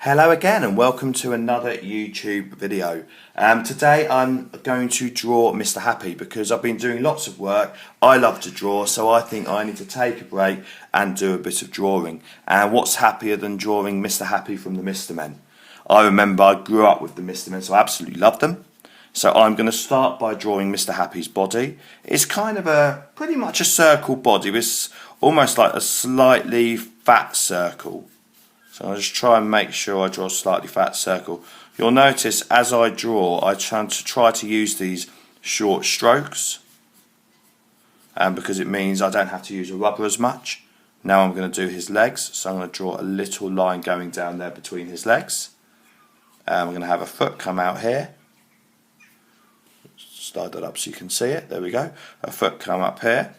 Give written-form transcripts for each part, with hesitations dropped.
Hello again and welcome to another YouTube video. Today I'm going to draw Mr. Happy because I've been doing lots of work. I love to draw, so I think I need to take a break and do a bit of drawing. And what's happier than drawing Mr. Happy from the Mr. Men? I remember I grew up with the Mr. Men, so I absolutely loved them. So I'm going to start by drawing Mr. Happy's body. It's kind of pretty much a circle body. It's almost like a slightly fat circle. So I'll just try and make sure I draw a slightly fat circle. You'll notice as I draw, I try to use these short strokes, because it means I don't have to use a rubber as much. Now I'm going to do his legs, so I'm going to draw a little line going down there between his legs. I'm going to have a foot come out here. Slide that up so you can see it. There we go. A foot come up here,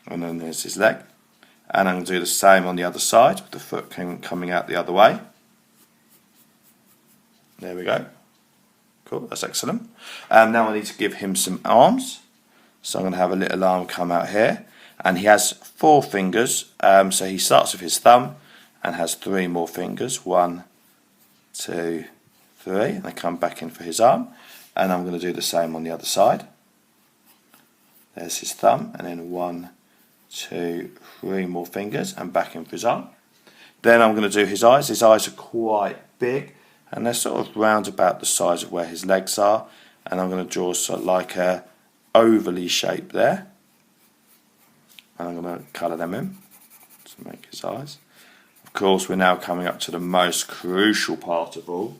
and then there's his leg. And I'm going to do the same on the other side with the foot coming out the other way. There we go. Cool, that's excellent. Now I need to give him some arms. So I'm going to have a little arm come out here. And he has 4 fingers. So he starts with his thumb and has 3 more fingers. 1, 2, 3. And they come back in for his arm. And I'm going to do the same on the other side. There's his thumb. And then 1, 2, 3 more fingers and back in for his arm. Then I'm going to do his eyes. His eyes are quite big and they're sort of round about the size of where his legs are, and I'm going to draw sort of like a ovally shape there, and I'm going to colour them in to make his eyes. Of course, we're now coming up to the most crucial part of all,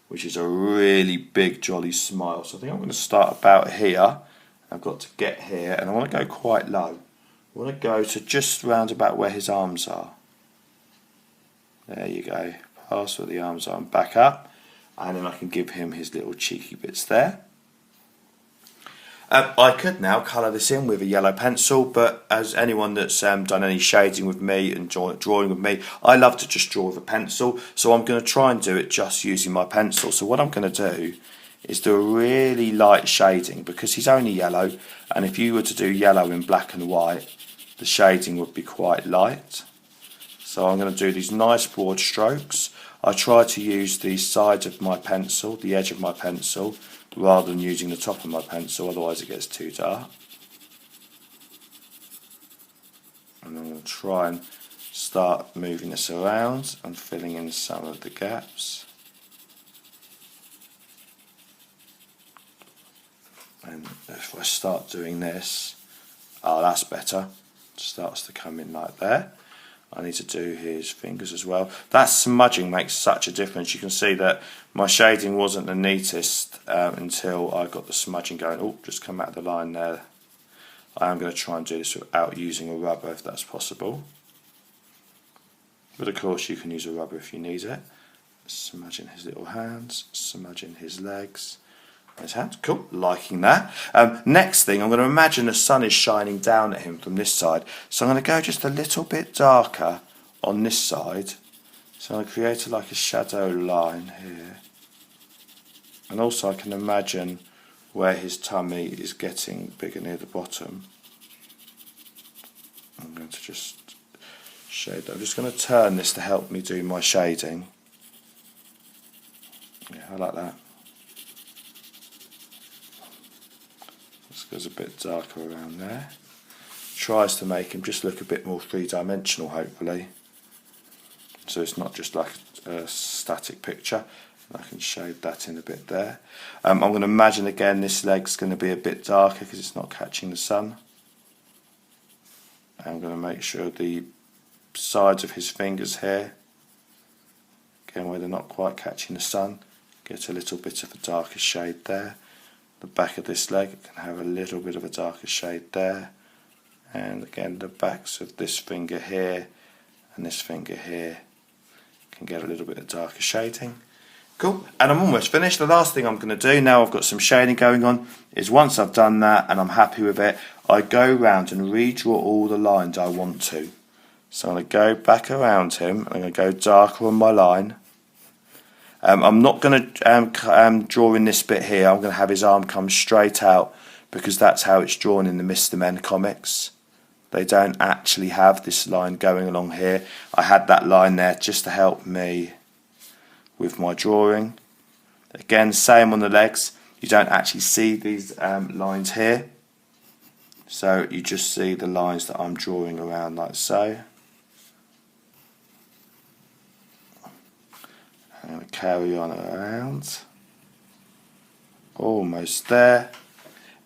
which is a really big jolly smile. So I think I'm going to start about here. I've got to get here and I want to go quite low. I want to go to just round about where his arms are. There you go. Past where the arms are and back up. And then I can give him his little cheeky bits there. I could now colour this in with a yellow pencil, but as anyone that's done any shading with me and drawing with me, I love to just draw with a pencil. So I'm going to try and do it just using my pencil. So what I'm going to do is do a really light shading because he's only yellow, and if you were to do yellow in black and white, the shading would be quite light. So I'm going to do these nice broad strokes. I try to use the sides of my pencil, the edge of my pencil, rather than using the top of my pencil, otherwise it gets too dark. And I'm going to try and start moving this around and filling in some of the gaps. And if I start doing this, that's better. It starts to come in like there. I need to do his fingers as well. That smudging makes such a difference. You can see that my shading wasn't the neatest until I got the smudging going. Oh, just come out of the line there. I am going to try and do this without using a rubber if that's possible. But of course you can use a rubber if you need it. Smudging his little hands, smudging his legs. His hands. Cool, liking that. Next thing, I'm going to imagine the sun is shining down at him from this side. So I'm going to go just a little bit darker on this side. So I'm going to create like a shadow line here. And also I can imagine where his tummy is getting bigger near the bottom. I'm going to just shade that. I'm just going to turn this to help me do my shading. Yeah, I like that. Goes a bit darker around there. Tries to make him just look a bit more three-dimensional, hopefully. So it's not just like a static picture. I can shade that in a bit there. I'm going to imagine again this leg's going to be a bit darker because it's not catching the sun. I'm going to make sure the sides of his fingers here, again where they're not quite catching the sun, get a little bit of a darker shade there. The back of this leg can have a little bit of a darker shade there, and again the backs of this finger here and this finger here can get a little bit of darker shading. Cool, and I'm almost finished. The last thing I'm going to do now I've got some shading going on is once I've done that and I'm happy with it, I go around and redraw all the lines I want to. So I'm going to go back around him and I'm going to go darker on my line. I'm not going to draw in this bit here. I'm going to have his arm come straight out because that's how it's drawn in the Mr. Men comics. They don't actually have this line going along here. I had that line there just to help me with my drawing. Again, same on the legs. You don't actually see these lines here, so you just see the lines that I'm drawing around like so. And we carry on around, almost there.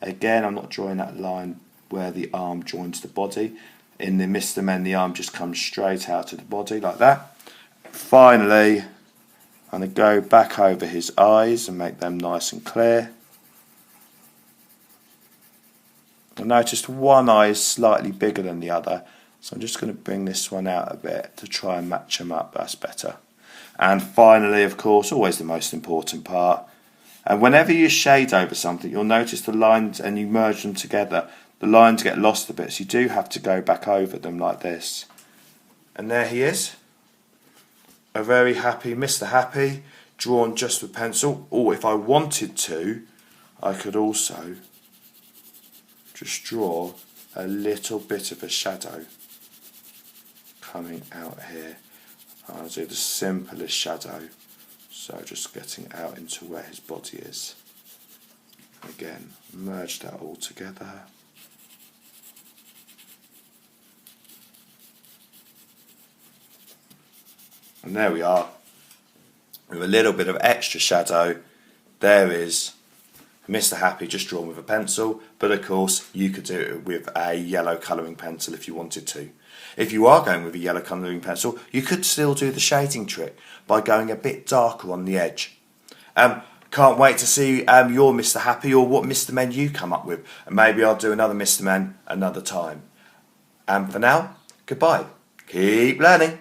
Again, I'm not drawing that line where the arm joins the body. In the Mr. Men, the arm just comes straight out to the body like that. Finally, I'm going to go back over his eyes and make them nice and clear. I noticed one eye is slightly bigger than the other, so I'm just going to bring this one out a bit to try and match them up. That's better. And finally, of course, always the most important part, and whenever you shade over something, you'll notice the lines, and you merge them together, the lines get lost a bit, so you do have to go back over them like this. And there he is, a very happy Mr. Happy, drawn just with pencil. Or if I wanted to, I could also just draw a little bit of a shadow coming out here. I'll do the simplest shadow, so just getting out into where his body is. Again, merge that all together. And there we are, with a little bit of extra shadow. There is Mr. Happy just drawn with a pencil, but of course you could do it with a yellow colouring pencil if you wanted to. If you are going with a yellow colouring pencil, you could still do the shading trick by going a bit darker on the edge. Can't wait to see your Mr. Happy, or what Mr. Men you come up with, and maybe I'll do another Mr. Men another time. And for now, goodbye. Keep learning.